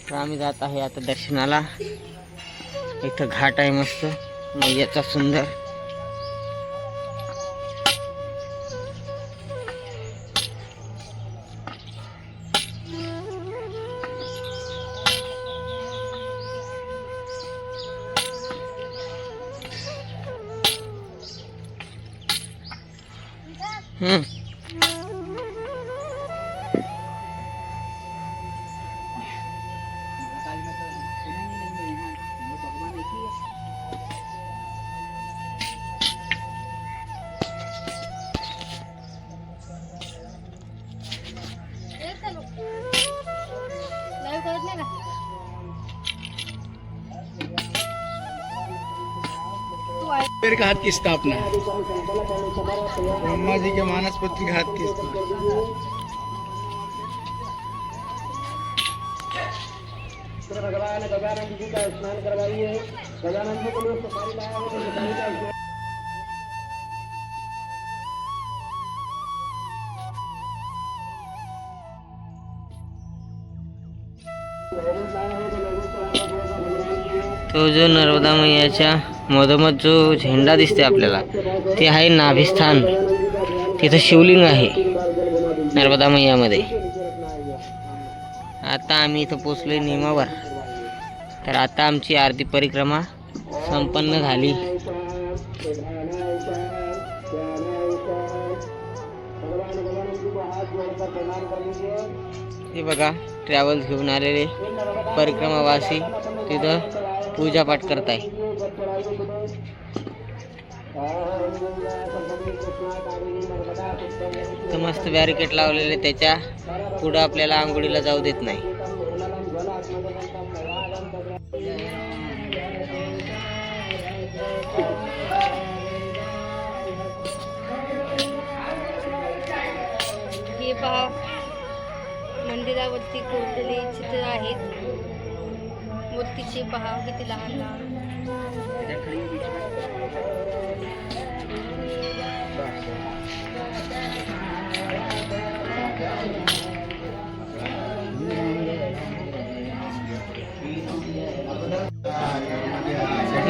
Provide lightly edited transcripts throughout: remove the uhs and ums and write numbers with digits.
तर आम्ही जात आहे आता दर्शनाला। इथं घाट आहे मस्त मैयाचा सुंदर। का हाथ की स्थापना, ब्रह्मा जी के मानस पुत्र के हाथ की स्थापना। भगवान गजानंद जी का स्नान करवाइए। गजानंद जी को लोग सफाई लाया हो तो सफाई का तो जो नर्मदा मैयाच्या मधोमध जो झेंडा दिसते आपल्याला ते आहे नाभिस्थान। तिथं शिवलिंग आहे नर्मदा मैयामध्ये। आता आम्ही इथं पोचलोय नियमावर। तर आता आमची आरती परिक्रमा संपन्न झाली। हे बघा ट्रॅव्हल्स घेऊन आलेले परिक्रमावासी तिथं पूजा पाठ करताय। तर मस्त बॅरिकेड लावलेले, त्याच्या पुढं आपल्याला आंघोळीला जाऊ देत नाही। हे पहा मंदिरावरती कोरलेले चित्र आहेत। मूर्तीचे पहा किती लहान लहान।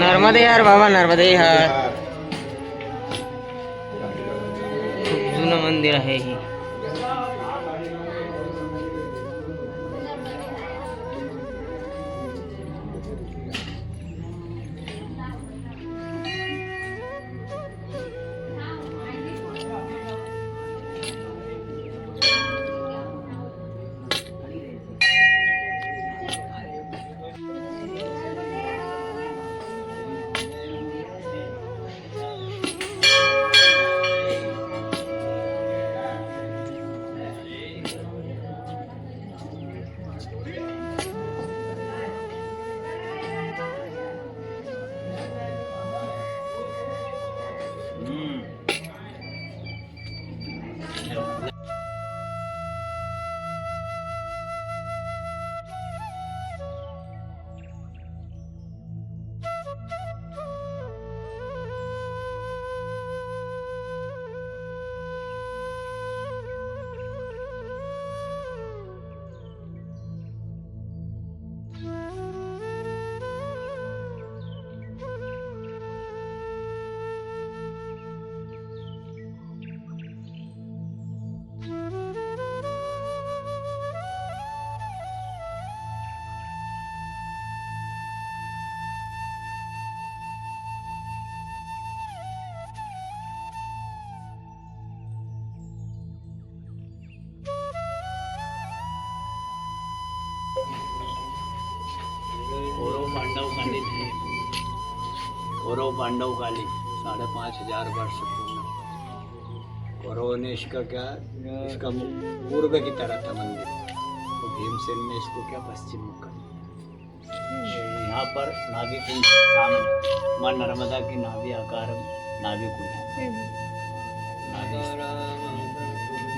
नर्मदे यार बाबा, नर्मदे यार। खूप जुनं मंदिर आहे हे। कौरव पांडव काली 5,500 वर्ष पूर्ण। कौरव ने इसका क्या, इसका पूर्व की तरह था मंदिर, तो भीमसेन ने इसको क्या पश्चिम मुख कर। यहाँ पर नाभि कुंड सामने माँ नर्मदा की नाभि आकार नाभि कुंड है।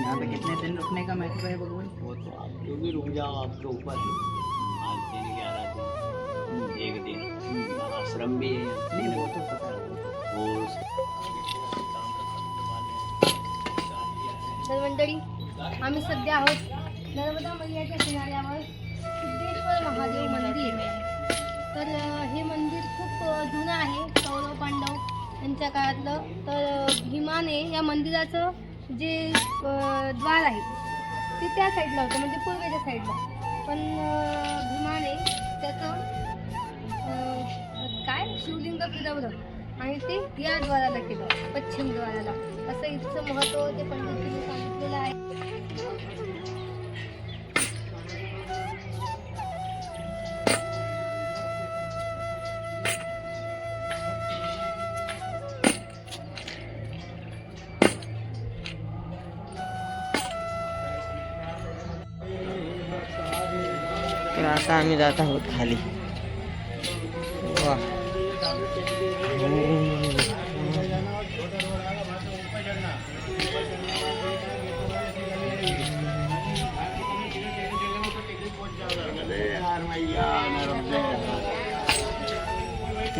यहाँ पे कितने दिन रुकने का महत्व है भगवान? वो तो आप जो भी रुक जाओ आपके ऊपर है। 5 दिन 11 दिन 1 दिन आश्रम भी है। नहीं वो तो पता है। तर मंडळी आम्ही सध्या आहोत नर्मदा मैयाच्या किनाऱ्यावर सिद्धेश्वर महादेव भीमाने या मंदिराचं जे द्वार आहे ते त्या साईडला होतं, म्हणजे पूर्वेच्या साईडला. पण भीमाने त्याचं काय शिवलिंग फिरवलं आणि ते या द्वाराला केलं, पश्चिम द्वाराला. असं इथचं महत्त्व ते पंडितजींनी सांगितलेलं आहे. तर आता आम्ही जात आहोत खाली. वा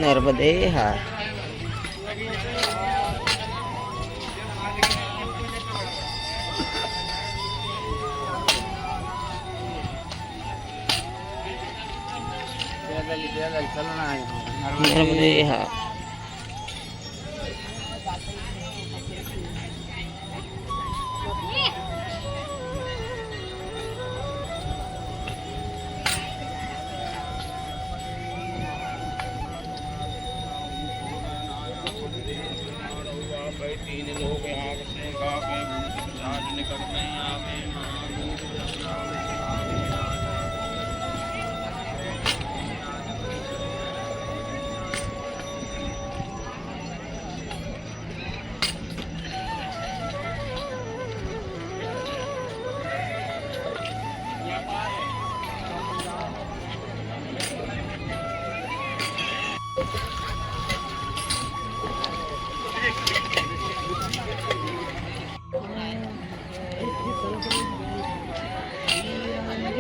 नर्मदे हार. नर्मदे हार.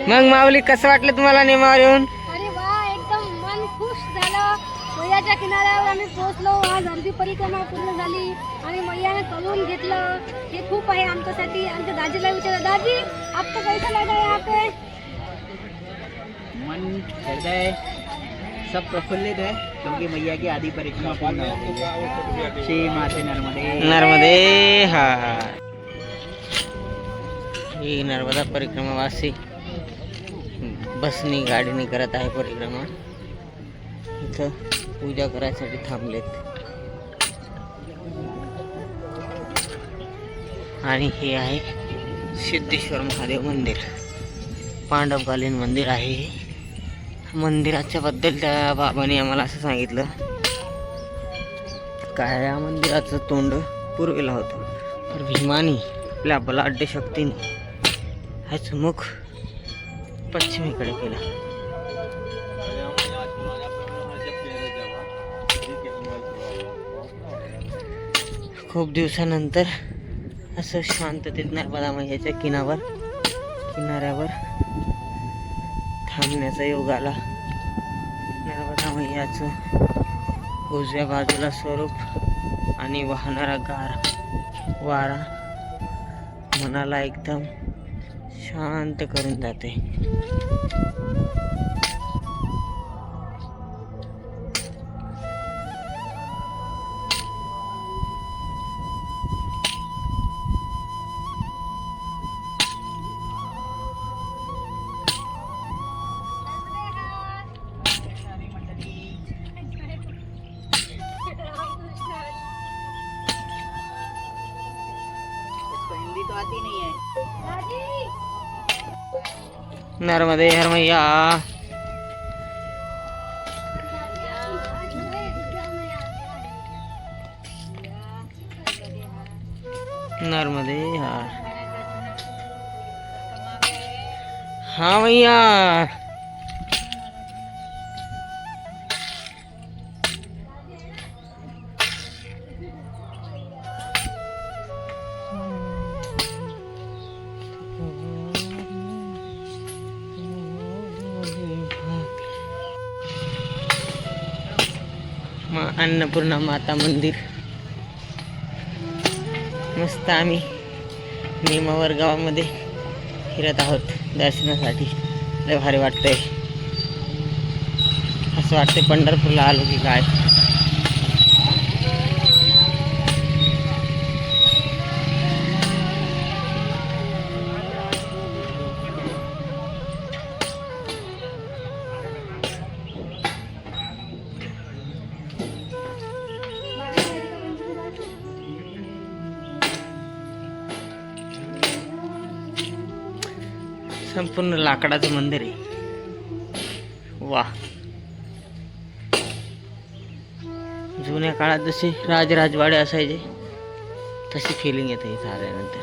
मग माऊली, कसं वाटलं तुम्हाला नेमावर येऊन? अरे वा, एकदम मन खुश झालं. मैयाच्या किनाऱ्यावर आम्ही पोहोचलो. आज अर्धी परिक्रमा पूर्ण झाली आणि मैयाने कळून घेतलं. हे खूप आहे आमच्यासाठी. आमच्या दाजीला विचारा, दाजी आपको कैसा लगा यहाँ पे? मन हृदय सब प्रफुल्लित है क्योंकि मैया की आधी परिक्रमा पूर्ण हो गई है. श्री माते नर्मदे. नर्मदे हार. ही नर्मदा परिक्रमावासी बसनी गाडीने करत आहे परिक्रमा. इथं पूजा करायसाठी थांबलेत. आणि हे आहे सिद्धेश्वर महादेव मंदिर. पांडवकालीन मंदिर आहे हे. मंदिराच्या बद्दल त्या बाबाने आम्हाला असं सांगितलं, काय या मंदिराचं तोंड पूर्वेला होतं, तर भीमानी आपल्या बलाढ्य शक्तीने ह्याचं मुख पश्चिमेकडे केलं. खूप दिवसानंतर असं शांततेत नर्मदा मैयाच्या किनाऱ्यावर थांबण्याचा योग आला. नर्मदा मैयाचं उजव्या बाजूला स्वरूप आणि वाहणारा गार वारा मनाला एकदम शांत करून जाते. हिंदी तो आती नहीं है. नर्मदे हर मैया. नर्मदे हार. हाँ भैया. अन्नपूर्णा माता मंदिर. मस्त आम्ही नेमावर गावामध्ये फिरत आहोत दर्शनासाठी. लय भारी वाटतंय. असं वाटतंय पंढरपूरला आलो की काय. संपूर्ण लाकडाचं मंदिर आहे. वा, जुन्या काळात जसे राजवाडे असायचे तशी फिलिंग येते इथं आल्यानंतर.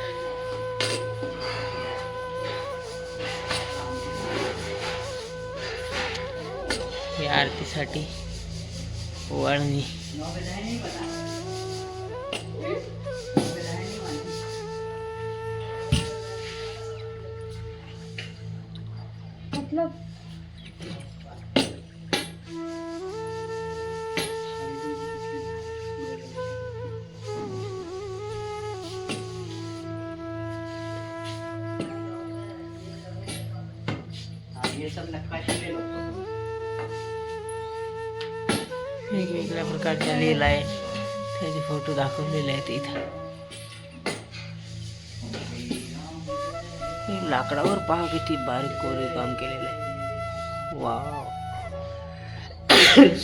या आरतीसाठी ओवाळणी. मतलब ये सब नक्काशी ले लो. वेगवेगळ्या प्रकारच्या लीला आहे, त्याचे फोटो दाखवलेले आहेत इथं. हे लाकडावर पहा किती बारीक कोरीव काम केलेलं आहे. वाव,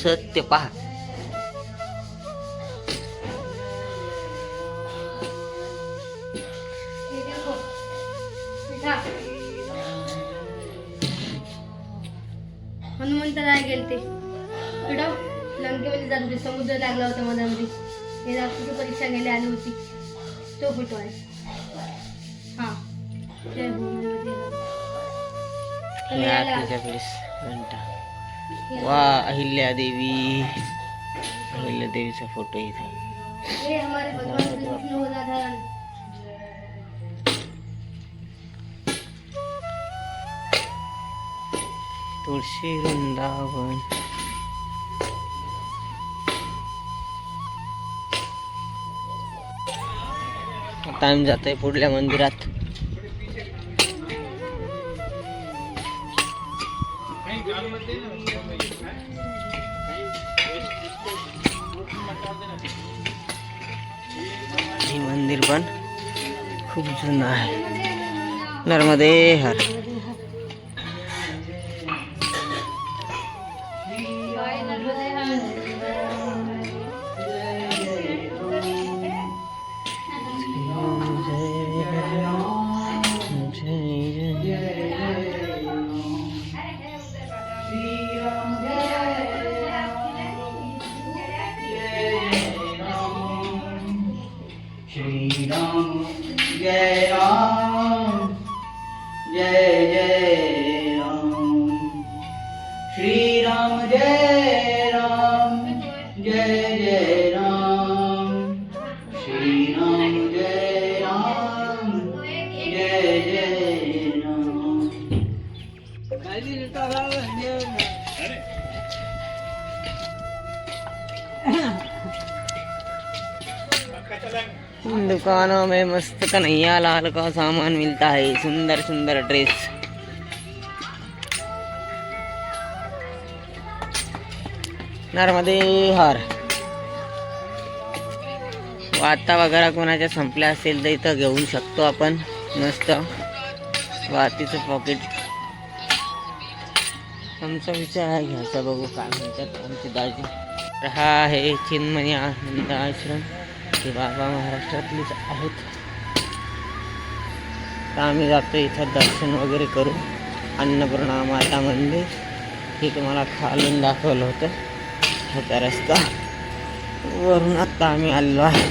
सत्य पहा. हे देखो बेटा, हनुमंतराय गेलते इकडं लंकेमध्ये जात होते, समुद्र लागला होता मधामध्ये. हे रात्रीची परीक्षा घ्यायला आली होती, तो फोटो आहे. हा, जय भूमीमध्ये हे आरतीच्या वेळेस घंटा. वा, अहिल्यादेवी, अहिल्यादेवीचा फोटो इथे. ये हमारे भगवान श्री कृष्ण हो राधा. तुळशी वृंदावन. आता आम्ही जातोय पुढल्या मंदिरात. हे मंदिर पण खूप जुनं आहे. नर्मदे हर. श्री राम जय राम, जय जय राम. श्री राम जय राम, जय जय राम. श्री राम जय राम, जय जय राम. दुकानों में मस्त कन्हैया लाल का सामान मिलता है. सुंदर सुंदर ड्रेस. नर्मदे हर. वाता वगैरे कोणाच्या संपल्या असेल तर इथं घेऊन शकतो आपण. मस्त वातीचं पॉकेट. आमचा विचार आहे घ्यायचा, बघू काय म्हणतात आमची दाजी. हा आहे चिन्मय आनंद आश्रम. ते बाबा महाराष्ट्रातलीच आहेत. तर आम्ही जातो इथं दर्शन वगैरे करू. अन्नपूर्णा माता मंदिर हे तुम्हाला खालून दाखवलं होतं. होता रस्ता वरून आता आम्ही आलेलो आहे.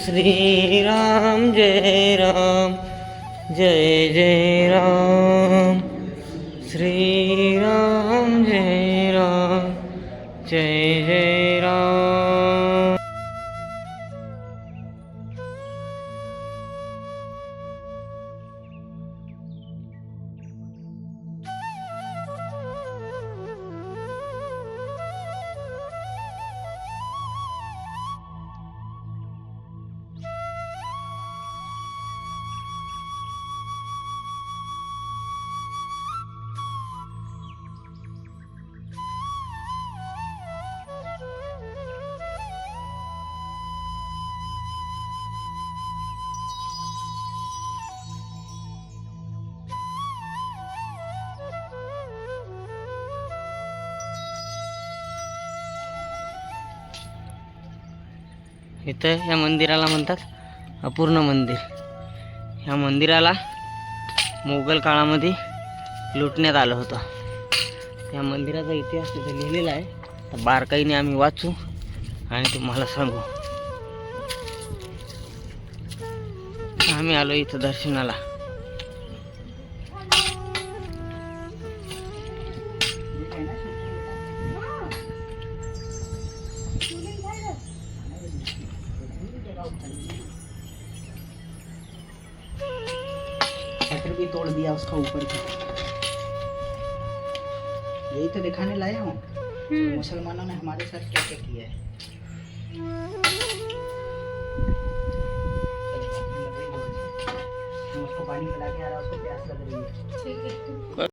श्री राम जय राम, जय जय राम. श्री राम जय राम, जय जय राम. इथं या मंदिराला म्हणतात अपूर्ण मंदिर. ह्या मंदिराला मोगल काळामध्ये लुटण्यात आलं होतं. या मंदिराचा इतिहास तिथे लिहिलेला आहे. तर बारकाईने आम्ही वाचू आणि तुम्हाला सांगू. आम्ही आलो इथं दर्शनाला. शटर भी तोड़ दिया उसका ऊपर का. यही तो दिखाने लाया हूँ मुसलमानों ने हमारे साथ क्या क्या किया है. उसको पानी मिला के आ रहा, उसको प्यास लग रही है.